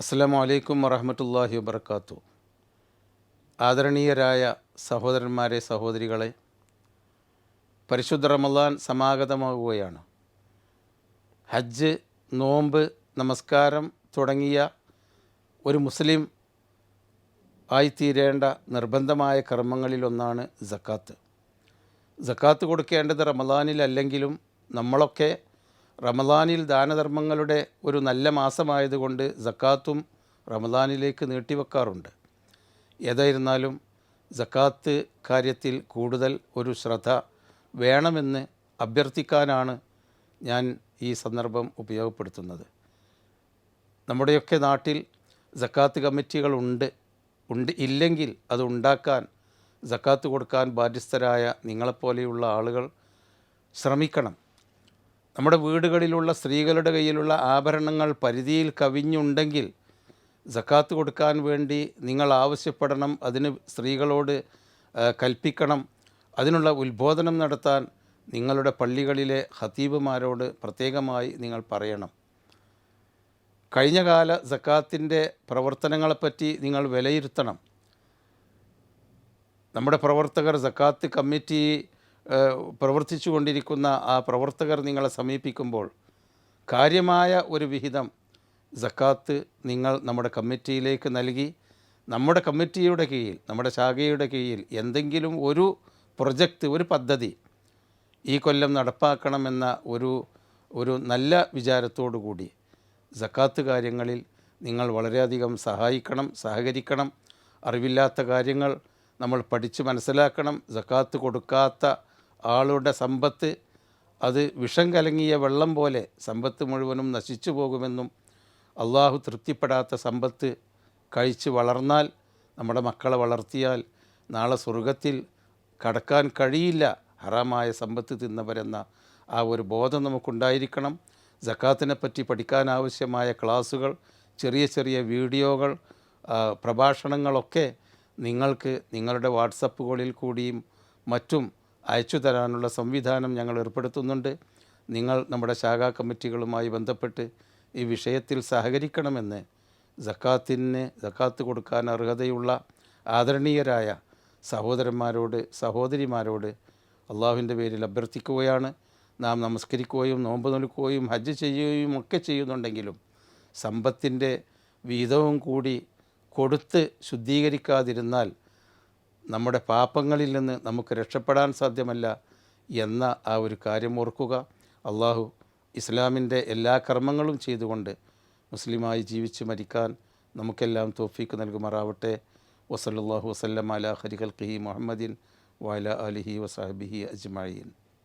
അസ്സലാമു അലൈക്കും വറഹ്മത്തുള്ളാഹി വബർക്കാത്തു. ആദരണീയരായ സഹോദരന്മാരെ, സഹോദരികളെ, പരിശുദ്ധ റമളാൻ സമാഗതമാകുകയാണ്. ഹജ്ജ്, നോമ്പ്, നമസ്കാരം തുടങ്ങിയ ഒരു മുസ്ലിം ആയിത്തീരേണ്ട നിർബന്ധമായ കർമ്മങ്ങളിലൊന്നാണ് സക്കാത്ത്. സക്കാത്ത് കൊടുക്കേണ്ടത് റമളാനിലല്ലെങ്കിലും നമ്മളൊക്കെ റമളാനിൽ ദാനധർമ്മങ്ങളുടെ ഒരു നല്ല മാസമായതുകൊണ്ട് സക്കാത്തും റമളാനിലേക്ക് നീട്ടിവെക്കാറുണ്ട്. ഏതായിരുന്നാലും സക്കാത്ത് കാര്യത്തിൽ കൂടുതൽ ഒരു ശ്രദ്ധ വേണമെന്ന് അഭ്യർത്ഥിക്കാനാണ് ഞാൻ ഈ സന്ദർഭം ഉപയോഗപ്പെടുത്തുന്നത്. നമ്മുടെയൊക്കെ നാട്ടിൽ സക്കാത്ത് കമ്മിറ്റികളുണ്ട് ഇല്ലെങ്കിൽ അത് ഉണ്ടാക്കാൻ, സക്കാത്ത് കൊടുക്കാൻ ബാധ്യസ്ഥരായ നിങ്ങളെപ്പോലെയുള്ള ആളുകൾ ശ്രമിക്കണം. നമ്മുടെ വീടുകളിലുള്ള സ്ത്രീകളുടെ കയ്യിലുള്ള ആഭരണങ്ങൾ പരിധിയിൽ കവിഞ്ഞുണ്ടെങ്കിൽ സക്കാത്ത് കൊടുക്കാൻ വേണ്ടി നിങ്ങൾ ആവശ്യപ്പെടണം. അതിന് സ്ത്രീകളോട് കൽപ്പിക്കണം. അതിനുള്ള ഉത്ബോധനം നടത്താൻ നിങ്ങളുടെ പള്ളികളിലെ ഖതീബുമാരോട് പ്രത്യേകമായി നിങ്ങൾ പറയണം. കഴിഞ്ഞകാല സക്കാത്തിൻ്റെ പ്രവർത്തനങ്ങളെപ്പറ്റി നിങ്ങൾ വിലയിരുത്തണം. നമ്മുടെ പ്രവർത്തകർ, സക്കാത്ത് കമ്മിറ്റി പ്രവർത്തിച്ചു കൊണ്ടിരിക്കുന്ന ആ പ്രവർത്തകർ നിങ്ങളെ സമീപിക്കുമ്പോൾ കാര്യമായ ഒരു വിഹിതം സക്കാത്ത് നിങ്ങൾ നമ്മുടെ കമ്മിറ്റിയിലേക്ക് നൽകി, നമ്മുടെ കമ്മിറ്റിയുടെ കീഴിൽ, നമ്മുടെ ശാഖയുടെ കീഴിൽ എന്തെങ്കിലും ഒരു പ്രൊജക്റ്റ്, ഒരു പദ്ധതി ഈ കൊല്ലം നടപ്പാക്കണമെന്ന ഒരു നല്ല വിചാരത്തോടു കൂടി സക്കാത്ത് കാര്യങ്ങളിൽ നിങ്ങൾ വളരെയധികം സഹകരിക്കണം. അറിവില്ലാത്ത കാര്യങ്ങൾ നമ്മൾ പഠിച്ച് മനസ്സിലാക്കണം. സക്കാത്ത് കൊടുക്കാത്ത ആളുടെ സമ്പത്ത് അത് വിഷം കലങ്ങിയ വെള്ളം പോലെ സമ്പത്ത് മുഴുവനും നശിച്ചു പോകുമെന്നും, അള്ളാഹു തൃപ്തിപ്പെടാത്ത സമ്പത്ത് കഴിച്ച് വളർന്നാൽ, നമ്മുടെ മക്കളെ വളർത്തിയാൽ നാളെ സ്വർഗത്തിൽ കടക്കാൻ കഴിയില്ല ഹറാമായ സമ്പത്ത് തിന്നവരെന്ന ആ ഒരു ബോധം നമുക്കുണ്ടായിരിക്കണം. സക്കാത്തിനെപ്പറ്റി പഠിക്കാനാവശ്യമായ ക്ലാസ്സുകൾ, ചെറിയ ചെറിയ വീഡിയോകൾ, പ്രഭാഷണങ്ങളൊക്കെ നിങ്ങൾക്ക് നിങ്ങളുടെ വാട്സപ്പുകളിൽ കൂടിയും മറ്റും അയച്ചു തരാനുള്ള സംവിധാനം ഞങ്ങൾ ഏർപ്പെടുത്തുന്നുണ്ട്. നിങ്ങൾ നമ്മുടെ ശാഖാ കമ്മിറ്റികളുമായി ബന്ധപ്പെട്ട് ഈ വിഷയത്തിൽ സഹകരിക്കണമെന്ന് സക്കാത്ത് കൊടുക്കാൻ അർഹതയുള്ള ആദരണീയരായ സഹോദരന്മാരോട്, സഹോദരിമാരോട് അള്ളാഹുവിൻ്റെ പേരിൽ അഭ്യർത്ഥിക്കുകയാണ്. നാം നമസ്കരിക്കുകയും നോമ്പ് നോൽക്കുകയും ഹജ്ജ് ചെയ്യുകയും ഒക്കെ ചെയ്യുന്നുണ്ടെങ്കിലും സമ്പത്തിൻ്റെ വീതവും കൂടി കൊടുത്ത് ശുദ്ധീകരിക്കാതിരുന്നാൽ നമ്മുടെ പാപങ്ങളിൽ നിന്ന് നമുക്ക് രക്ഷപ്പെടാൻ സാധ്യമല്ല എന്ന ആ ഒരു കാര്യം ഓർക്കുക. അള്ളാഹു ഇസ്ലാമിൻ്റെ എല്ലാ കർമ്മങ്ങളും ചെയ്തുകൊണ്ട് മുസ്ലിമായി ജീവിച്ച് മരിക്കാൻ നമുക്കെല്ലാം തൗഫീക്ക് നൽകുമാറാവട്ടെ. വസല്ലല്ലാഹു വസല്ലം അലാ ഖൈരി ഖൽഖിഹി മുഹമ്മദിൻ വഅലാ ആലിഹി വസഹബിഹി അജ്മഈൻ.